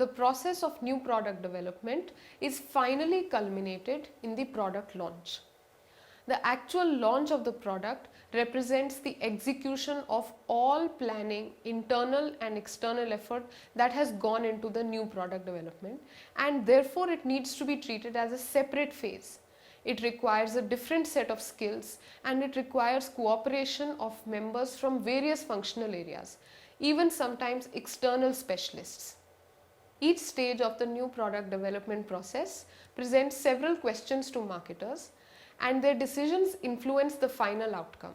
the process of new product development is finally culminated in the product launch. The actual launch of the product represents the execution of all planning, internal and external effort that has gone into the new product development, and therefore it needs to be treated as a separate phase. It requires a different set of skills and it requires cooperation of members from various functional areas, even sometimes external specialists. Each stage of the new product development process presents several questions to marketers, and their decisions influence the final outcome.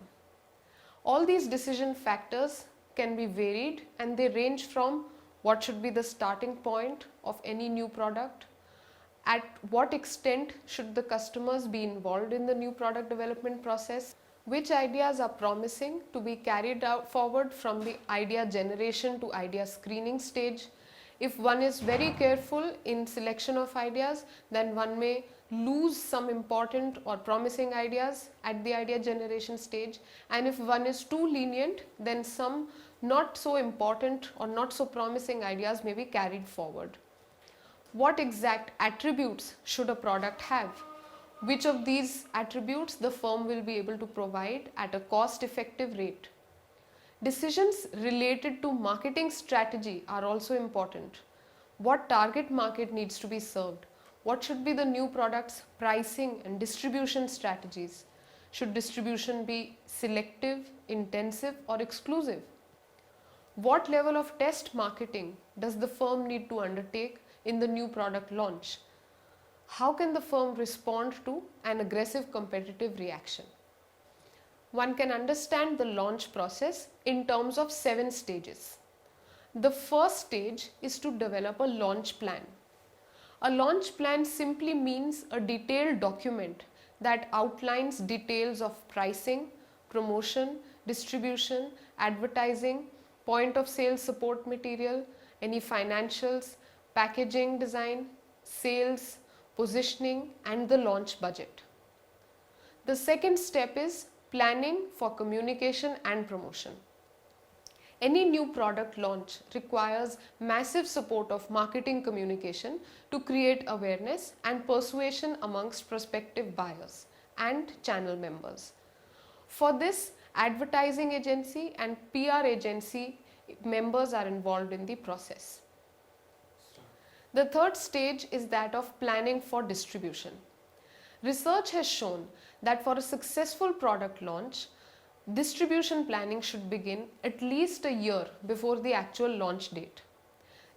All these decision factors can be varied, and they range from what should be the starting point of any new product, at what extent should the customers be involved in the new product development process, which ideas are promising to be carried out forward from the idea generation to idea screening stage. If one is very careful in selection of ideas, then one may lose some important or promising ideas at the idea generation stage, and if one is too lenient, then some not so important or not so promising ideas may be carried forward. What exact attributes should a product have? Which of these attributes the firm will be able to provide at a cost-effective rate? Decisions related to marketing strategy are also important. What target market needs to be served? What should be the new product's pricing and distribution strategies? Should distribution be selective, intensive, or exclusive? What level of test marketing does the firm need to undertake in the new product launch? How can the firm respond to an aggressive competitive reaction? One can understand the launch process in terms of 7 stages. The first stage is to develop a launch plan. A launch plan simply means a detailed document that outlines details of pricing, promotion, distribution, advertising, point of sale support material, any financials, packaging design, sales, positioning, and the launch budget. The second step is planning for communication and promotion. Any new product launch requires massive support of marketing communication to create awareness and persuasion amongst prospective buyers and channel members. For this, advertising agency and PR agency members are involved in the process. The third stage is that of planning for distribution. Research has shown that for a successful product launch, distribution planning should begin at least a year before the actual launch date.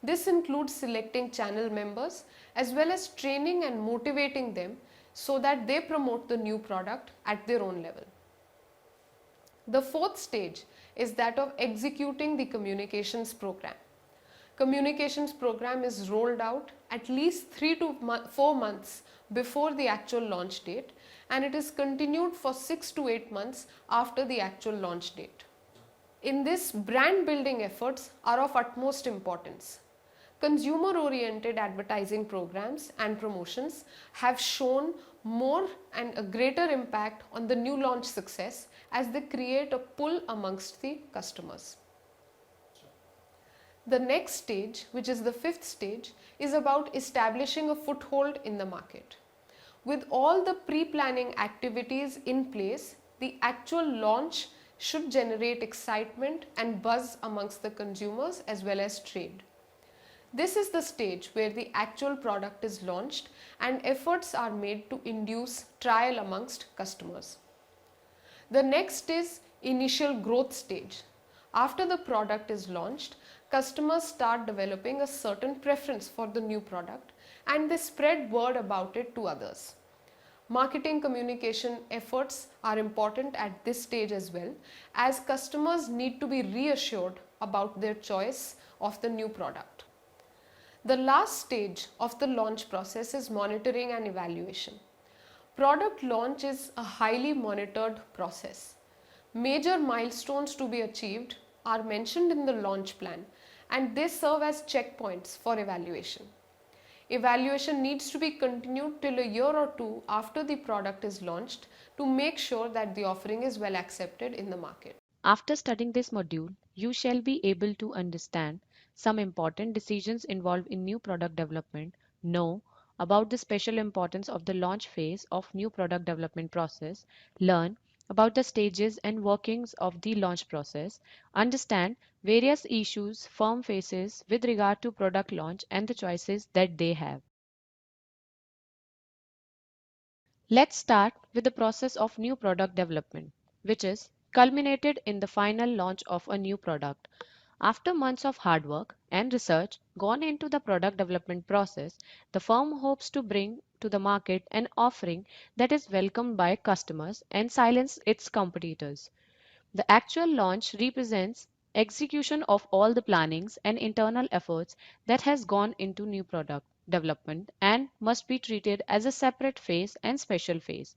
This includes selecting channel members as well as training and motivating them so that they promote the new product at their own level. The fourth stage is that of executing the communications program. Communications program is rolled out at least 3 to 4 months before the actual launch date, and it is continued for 6 to 8 months after the actual launch date. In this, brand building efforts are of utmost importance. Consumer-oriented advertising programs and promotions have shown more and a greater impact on the new launch success as they create a pull amongst the customers. The next stage, which is the fifth stage, is about establishing a foothold in the market. With all the pre-planning activities in place, the actual launch should generate excitement and buzz amongst the consumers as well as trade. This is the stage where the actual product is launched and efforts are made to induce trial amongst customers. The next is initial growth stage. After the product is launched, customers start developing a certain preference for the new product and they spread word about it to others. Marketing communication efforts are important at this stage as well, as customers need to be reassured about their choice of the new product. The last stage of the launch process is monitoring and evaluation. Product launch is a highly monitored process. Major milestones to be achieved are mentioned in the launch plan, and they serve as checkpoints for evaluation. Evaluation needs to be continued till a year or two after the product is launched to make sure that the offering is well accepted in the market. After studying this module, you shall be able to understand some important decisions involved in new product development, know about the special importance of the launch phase of new product development process, learn about the stages and workings of the launch process, understand various issues firm faces with regard to product launch and the choices that they have. Let's start with the process of new product development, which is culminated in the final launch of a new product. After months of hard work and research gone into the product development process, the firm hopes to bring to the market an offering that is welcomed by customers and silence its competitors. The actual launch represents execution of all the plannings and internal efforts that has gone into new product development and must be treated as a separate phase and special phase.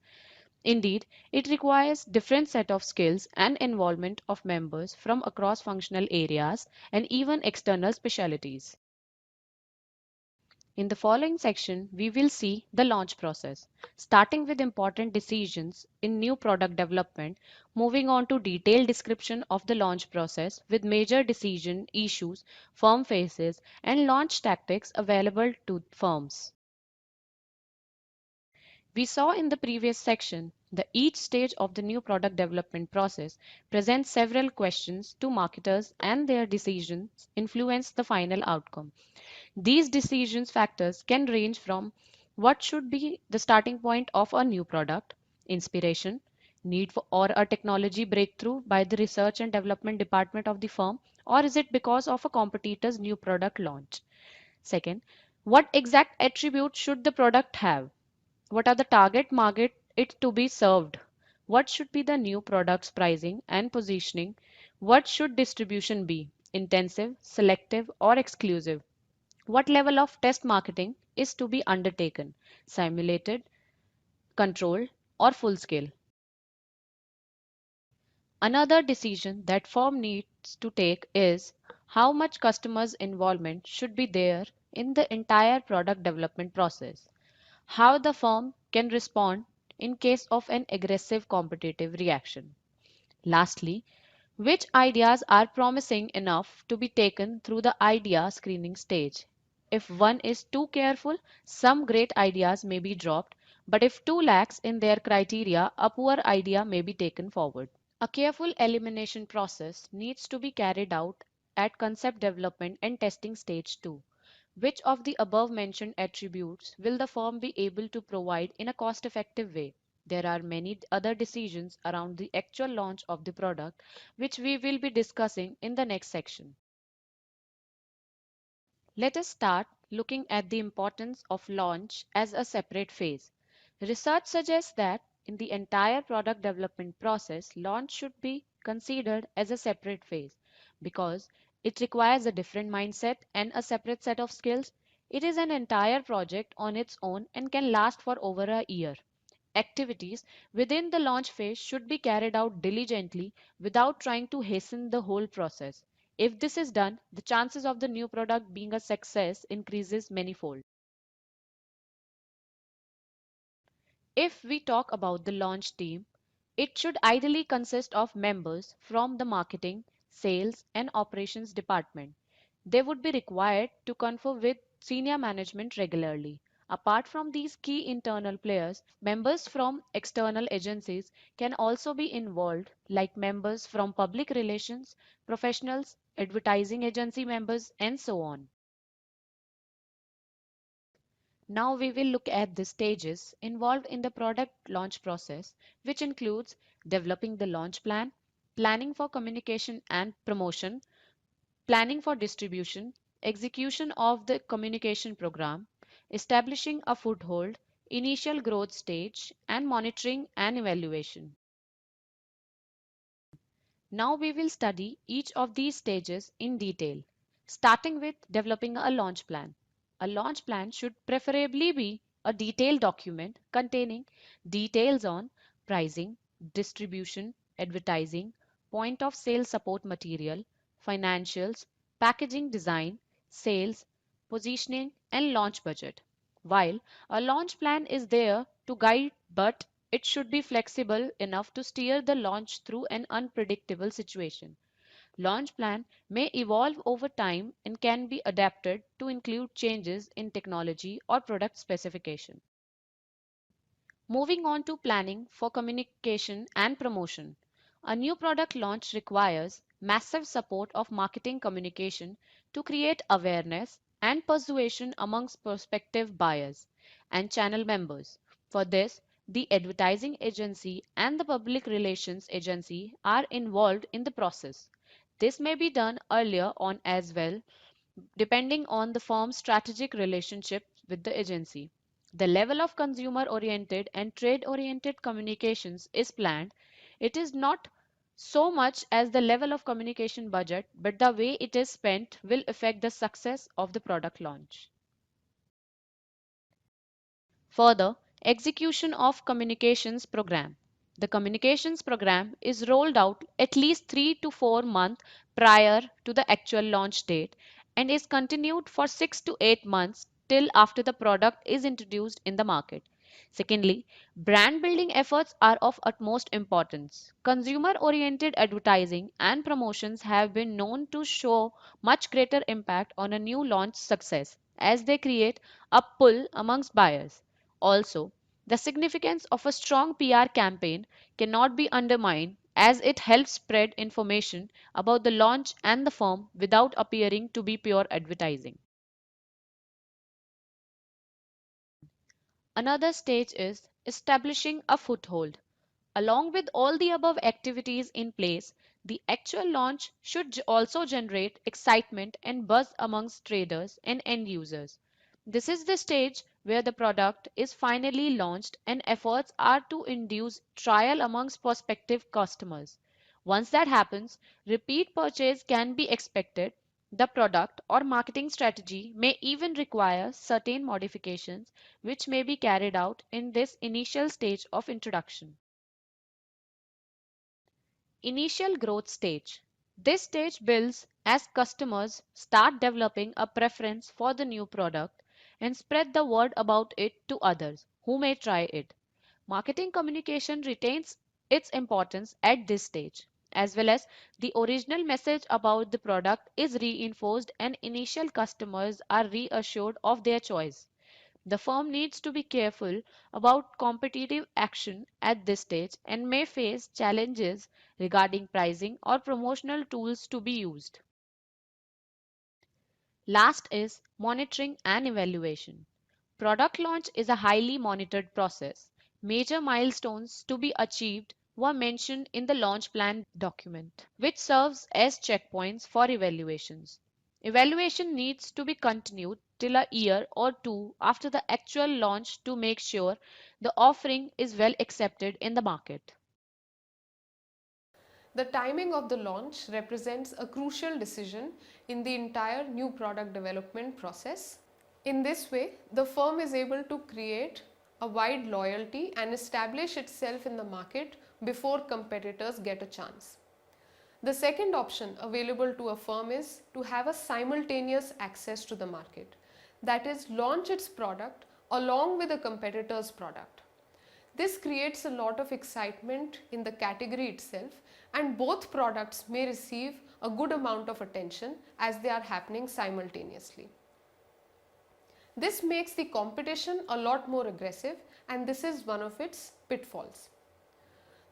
Indeed, it requires different set of skills and involvement of members from across functional areas and even external specialities. In the following section, we will see the launch process, starting with important decisions in new product development, moving on to detailed description of the launch process with major decision issues firm faces and launch tactics available to firms. We saw in the previous section that each stage of the new product development process presents several questions to marketers and their decisions influence the final outcome. These decisions factors can range from what should be the starting point of a new product, inspiration, need for or a technology breakthrough by the research and development department of the firm, or is it because of a competitor's new product launch? Second, what exact attributes should the product have? What are the target market it to be served? What should be the new product's pricing and positioning? What should distribution be? Intensive, selective, or exclusive? What level of test marketing is to be undertaken? Simulated, controlled, or full scale? Another decision that firm needs to take is how much customers' involvement should be there in the entire product development process. How the firm can respond in case of an aggressive competitive reaction. Lastly, which ideas are promising enough to be taken through the idea screening stage? If one is too careful, some great ideas may be dropped, but if two lacks in their criteria, a poor idea may be taken forward. A careful elimination process needs to be carried out at concept development and testing stage too. Which of the above mentioned attributes will the firm be able to provide in a cost effective way? There are many other decisions around the actual launch of the product, which we will be discussing in the next section. Let us start looking at the importance of launch as a separate phase. Research suggests that in the entire product development process, launch should be considered as a separate phase because it requires a different mindset and a separate set of skills. It is an entire project on its own and can last for over a year. Activities within the launch phase should be carried out diligently without trying to hasten the whole process. If this is done, the chances of the new product being a success increases manyfold. If we talk about the launch team, it should ideally consist of members from the marketing, sales, and operations department. They would be required to confer with senior management regularly. Apart from these key internal players, members from external agencies can also be involved, like members from public relations, professionals, advertising agency members, and so on. Now we will look at the stages involved in the product launch process, which includes developing the launch plan, planning for communication and promotion, planning for distribution, execution of the communication program, establishing a foothold, initial growth stage, and monitoring and evaluation. Now we will study each of these stages in detail, starting with developing a launch plan. A launch plan should preferably be a detailed document containing details on pricing, distribution, advertising, point of sale support material, financials, packaging design, sales, positioning, and launch budget. While a launch plan is there to guide, but it should be flexible enough to steer the launch through an unpredictable situation. Launch plan may evolve over time and can be adapted to include changes in technology or product specification. Moving on to planning for communication and promotion. A new product launch requires massive support of marketing communication to create awareness and persuasion amongst prospective buyers and channel members. For this, the advertising agency and the public relations agency are involved in the process. This may be done earlier on as well, depending on the firm's strategic relationship with the agency. The level of consumer oriented and trade oriented communications is planned. It is not so much as the level of communication budget, but the way it is spent will affect the success of the product launch. Further, execution of communications program. The communications program is rolled out at least 3 to 4 months prior to the actual launch date and is continued for 6 to 8 months till after the product is introduced in the market. Secondly, brand building efforts are of utmost importance. Consumer oriented advertising and promotions have been known to show much greater impact on a new launch success as they create a pull amongst buyers. Also, the significance of a strong PR campaign cannot be undermined as it helps spread information about the launch and the firm without appearing to be pure advertising. Another stage is establishing a foothold. Along with all the above activities in place, the actual launch should also generate excitement and buzz amongst traders and end users. This is the stage where the product is finally launched and efforts are to induce trial amongst prospective customers. Once that happens, repeat purchase can be expected. The product or marketing strategy may even require certain modifications which may be carried out in this initial stage of introduction. Initial growth stage. This stage builds as customers start developing a preference for the new product and spread the word about it to others who may try it. Marketing communication retains its importance at this stage, as well as the original message about the product is reinforced and initial customers are reassured of their choice. The firm needs to be careful about competitive action at this stage and may face challenges regarding pricing or promotional tools to be used. Last is monitoring and evaluation. Product launch is a highly monitored process. Major milestones to be achieved were mentioned in the launch plan document, which serves as checkpoints for evaluations. Evaluation needs to be continued till a year or two after the actual launch to make sure the offering is well accepted in the market. The timing of the launch represents a crucial decision in the entire new product development process. In this way, the firm is able to create a wide loyalty and establish itself in the market before competitors get a chance. The second option available to a firm is to have a simultaneous access to the market, that is, launch its product along with a competitor's product. This creates a lot of excitement in the category itself, and both products may receive a good amount of attention as they are happening simultaneously. This makes the competition a lot more aggressive, and this is one of its pitfalls.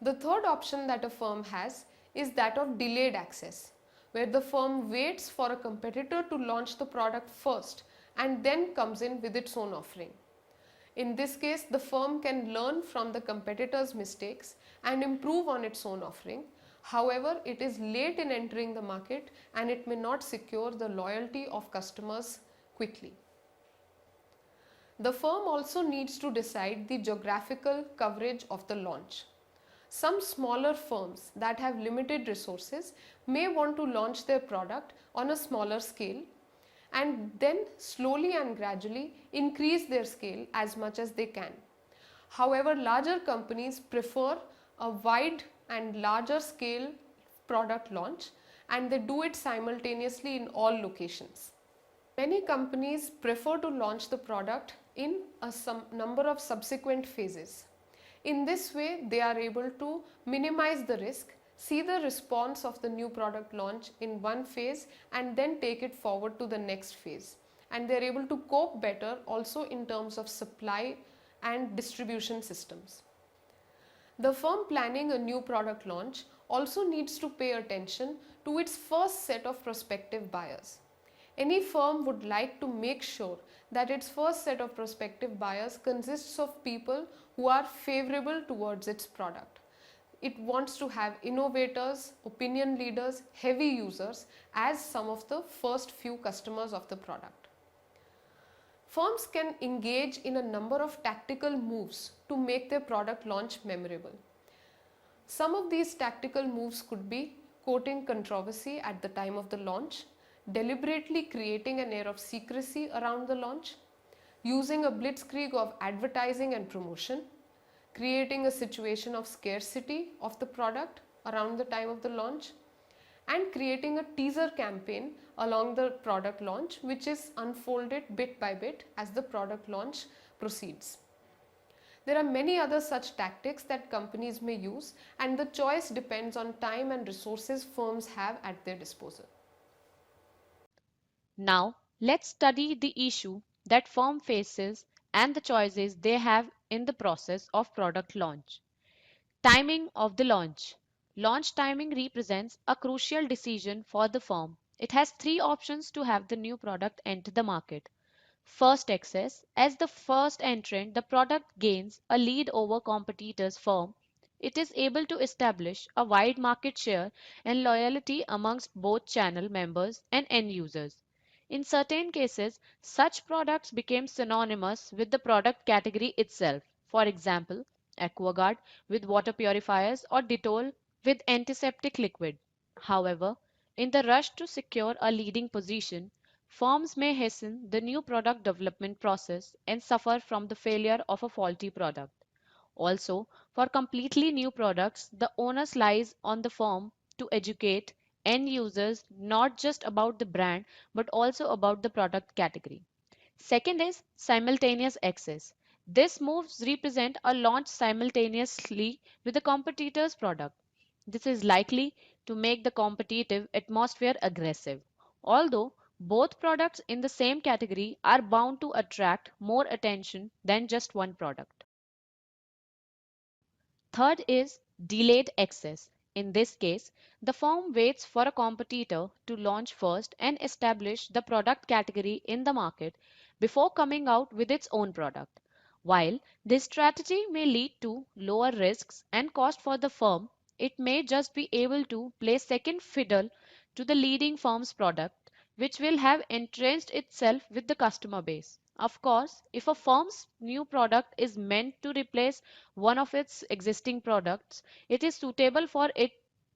The third option that a firm has is that of delayed access, where the firm waits for a competitor to launch the product first and then comes in with its own offering. In this case, the firm can learn from the competitor's mistakes and improve on its own offering. However, it is late in entering the market and it may not secure the loyalty of customers quickly. The firm also needs to decide the geographical coverage of the launch. Some smaller firms that have limited resources may want to launch their product on a smaller scale and then slowly and gradually increase their scale as much as they can. However, larger companies prefer a wide and larger scale product launch, and they do it simultaneously in all locations. Many companies prefer to launch the product in a number of subsequent phases. In this way, they are able to minimize the risk see the response of the new product launch in one phase and then take it forward to the next phase. And they're able to cope better also in terms of supply and distribution systems. The firm planning a new product launch also needs to pay attention to its first set of prospective buyers. Any firm would like to make sure that its first set of prospective buyers consists of people who are favorable towards its product. It wants to have innovators, opinion leaders, heavy users as some of the first few customers of the product. Firms can engage in a number of tactical moves to make their product launch memorable. Some of these tactical moves could be courting controversy at the time of the launch, deliberately creating an air of secrecy around the launch, using a blitzkrieg of advertising and promotion, creating a situation of scarcity of the product around the time of the launch, and creating a teaser campaign along the product launch, which is unfolded bit by bit as the product launch proceeds. There are many other such tactics that companies may use, and the choice depends on time and resources firms have at their disposal. Now, let's study the issue that firm faces and the choices they have in the process of product launch. Timing of the launch. Launch timing represents a crucial decision for the firm. It has three options to have the new product enter the market. First access. As the first entrant, the product gains a lead over competitors' firm. It is able to establish a wide market share and loyalty amongst both channel members and end users. In certain cases, such products became synonymous with the product category itself. For example, AquaGuard with water purifiers or Dettol with antiseptic liquid. However, in the rush to secure a leading position, firms may hasten the new product development process and suffer from the failure of a faulty product. Also, for completely new products, the onus lies on the firm to educate end users not just about the brand but also about the product category. Second is simultaneous access. This moves represent a launch simultaneously with the competitor's product. This is likely to make the competitive atmosphere aggressive. Although both products in the same category are bound to attract more attention than just one product. Third is delayed access. In this case, the firm waits for a competitor to launch first and establish the product category in the market before coming out with its own product. While this strategy may lead to lower risks and cost for the firm, it may just be able to play second fiddle to the leading firm's product, which will have entrenched itself with the customer base. Of course, if a firm's new product is meant to replace one of its existing products, it is suitable for it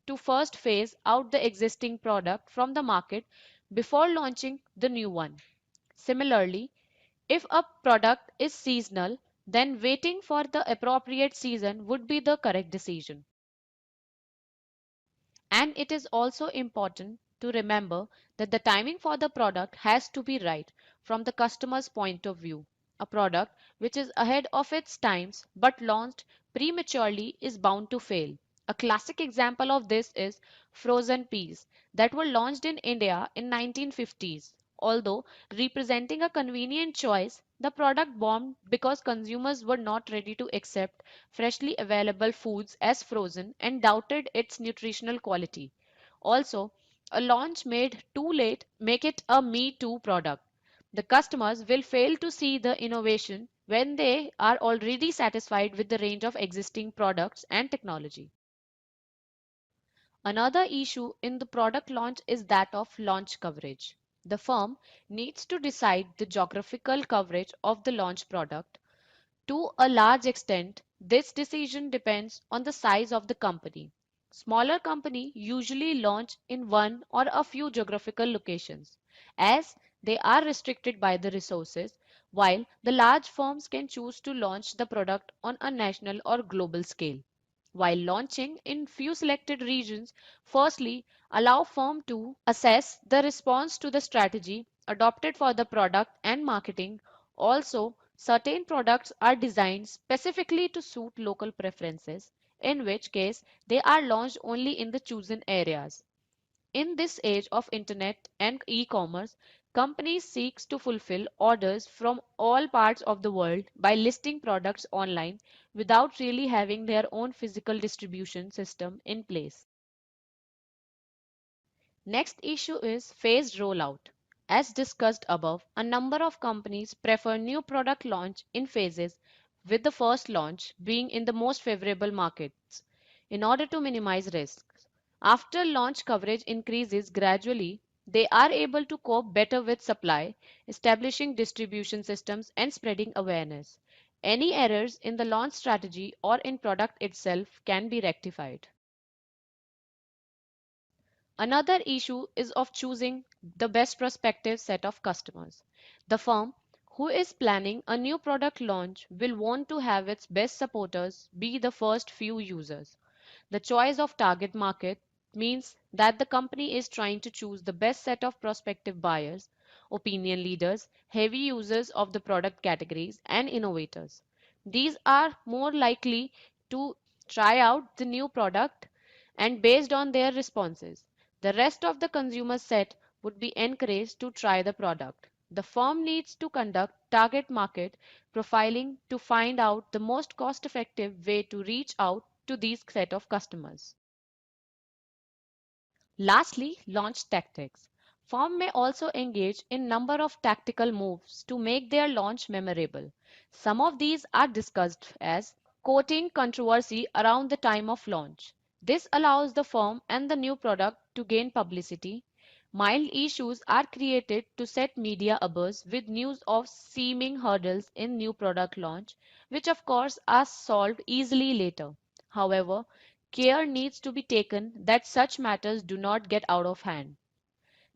to first phase out the existing product from the market before launching the new one. Similarly, if a product is seasonal, then waiting for the appropriate season would be the correct decision. And it is also important to remember that the timing for the product has to be right from the customer's point of view. A product which is ahead of its times but launched prematurely is bound to fail. A classic example of this is frozen peas that were launched in India in 1950s. Although representing a convenient choice, the product bombed because consumers were not ready to accept freshly available foods as frozen and doubted its nutritional quality. Also, a launch made too late make it a me too product. The customers will fail to see the innovation when they are already satisfied with the range of existing products and technology. Another issue in the product launch is that of launch coverage. The firm needs to decide the geographical coverage of the launch product. To a large extent, this decision depends on the size of the company. Smaller companies usually launch in one or a few geographical locations, as they are restricted by the resources, while the large firms can choose to launch the product on a national or global scale. While launching in few selected regions, firstly, allow firm to assess the response to the strategy adopted for the product and marketing. Also, certain products are designed specifically to suit local preferences, in which case they are launched only in the chosen areas. In this age of internet and e-commerce, companies seek to fulfill orders from all parts of the world by listing products online without really having their own physical distribution system in place. Next issue is phased rollout. As discussed above, a number of companies prefer new product launch in phases, with the first launch being in the most favorable markets in order to minimize risks. After launch coverage increases gradually, they are able to cope better with supply, establishing distribution systems and spreading awareness. Any errors in the launch strategy or in product itself can be rectified. Another issue is of choosing the best prospective set of customers. The firm who is planning a new product launch will want to have its best supporters be the first few users. The choice of target market means that the company is trying to choose the best set of prospective buyers, opinion leaders, heavy users of the product categories, and innovators. These are more likely to try out the new product and based on their responses. The rest of the consumer set would be encouraged to try the product. The firm needs to conduct target market profiling to find out the most cost effective way to reach out to these set of customers. Lastly, launch tactics. Firm may also engage in number of tactical moves to make their launch memorable. Some of these are discussed as courting controversy around the time of launch. This allows the firm and the new product to gain publicity. Mild issues are created to set media abuzz with news of seeming hurdles in new product launch, which of course are solved easily later. However, care needs to be taken that such matters do not get out of hand,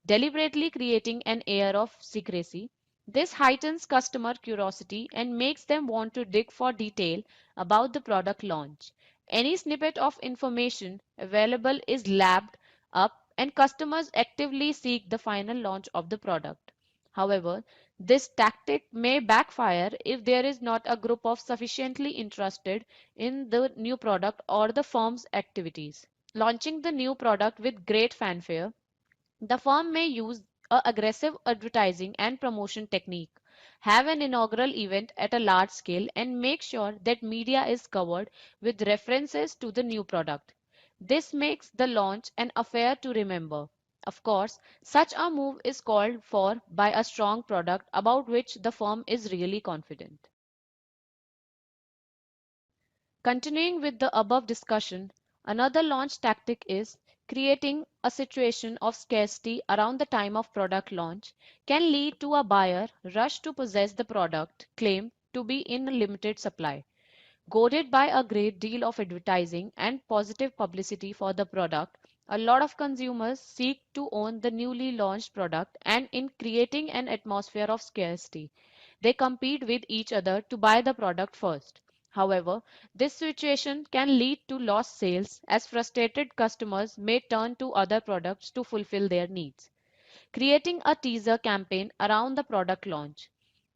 deliberately creating an air of secrecy. This heightens customer curiosity and makes them want to dig for detail about the product launch. Any snippet of information available is lapped up and customers actively seek the final launch of the product. However, this tactic may backfire if there is not a group of sufficiently interested in the new product or the firm's activities. Launching the new product with great fanfare, the firm may use a aggressive advertising and promotion technique, have an inaugural event at a large scale, and make sure that media is covered with references to the new product. This makes the launch an affair to remember. Of course, such a move is called for by a strong product about which the firm is really confident. Continuing with the above discussion, another launch tactic is creating a situation of scarcity around the time of product launch can lead to a buyer rush to possess the product claimed to be in limited supply. Goaded by a great deal of advertising and positive publicity for the product, a lot of consumers seek to own the newly launched product, and in creating an atmosphere of scarcity, they compete with each other to buy the product first. However, this situation can lead to lost sales as frustrated customers may turn to other products to fulfill their needs. Creating a teaser campaign around the product launch.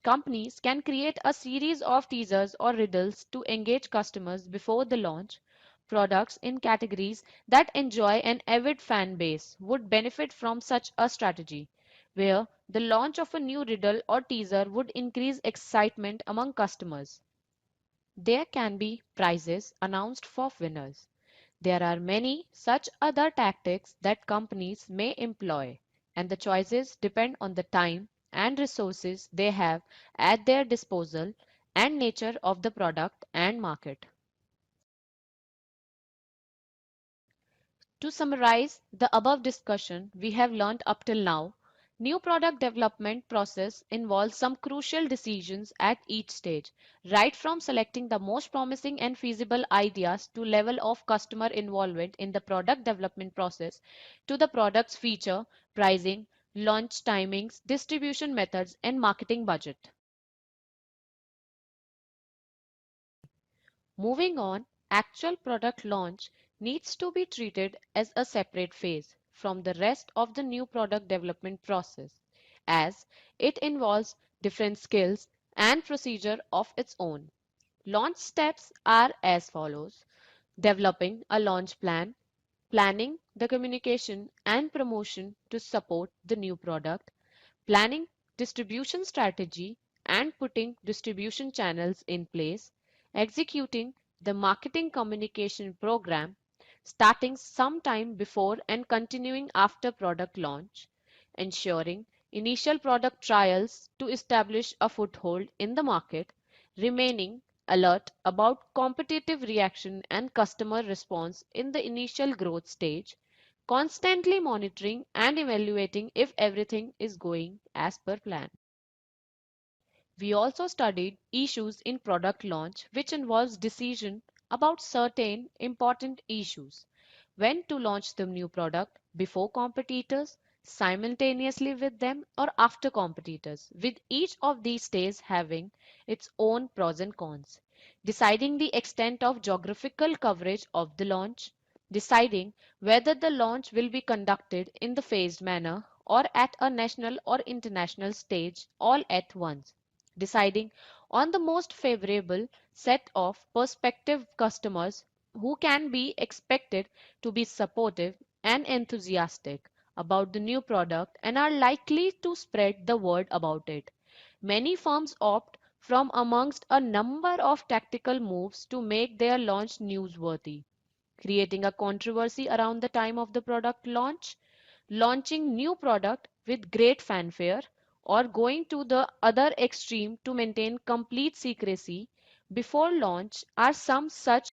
Companies can create a series of teasers or riddles to engage customers before the launch. Products in categories that enjoy an avid fan base would benefit from such a strategy, where the launch of a new riddle or teaser would increase excitement among customers. There can be prizes announced for winners. There are many such other tactics that companies may employ, and the choices depend on the time and resources they have at their disposal and nature of the product and market. To summarize the above discussion we have learned up till now, new product development process involves some crucial decisions at each stage, right from selecting the most promising and feasible ideas to level of customer involvement in the product development process to the product's feature, pricing, launch timings, distribution methods, and marketing budget. Moving on, actual product launch needs to be treated as a separate phase from the rest of the new product development process, as it involves different skills and procedure of its own. Launch steps are as follows. developing a launch plan, planning the communication and promotion to support the new product, planning distribution strategy and putting distribution channels in place, executing the marketing communication program, starting sometime before and continuing after product launch, ensuring initial product trials to establish a foothold in the market, remaining alert about competitive reaction and customer response in the initial growth stage, constantly monitoring and evaluating if everything is going as per plan. We also studied issues in product launch, which involves decision about certain important issues. When to launch the new product, before competitors, simultaneously with them, or after competitors, with each of these stages having its own pros and cons. Deciding the extent of geographical coverage of the launch, deciding whether the launch will be conducted in the phased manner or at a national or international stage all at once, deciding on the most favorable set of prospective customers who can be expected to be supportive and enthusiastic about the new product and are likely to spread the word about it. Many firms opt from amongst a number of tactical moves to make their launch newsworthy, creating a controversy around the time of the product launch, launching new product with great fanfare, or going to the other extreme to maintain complete secrecy before launch are some such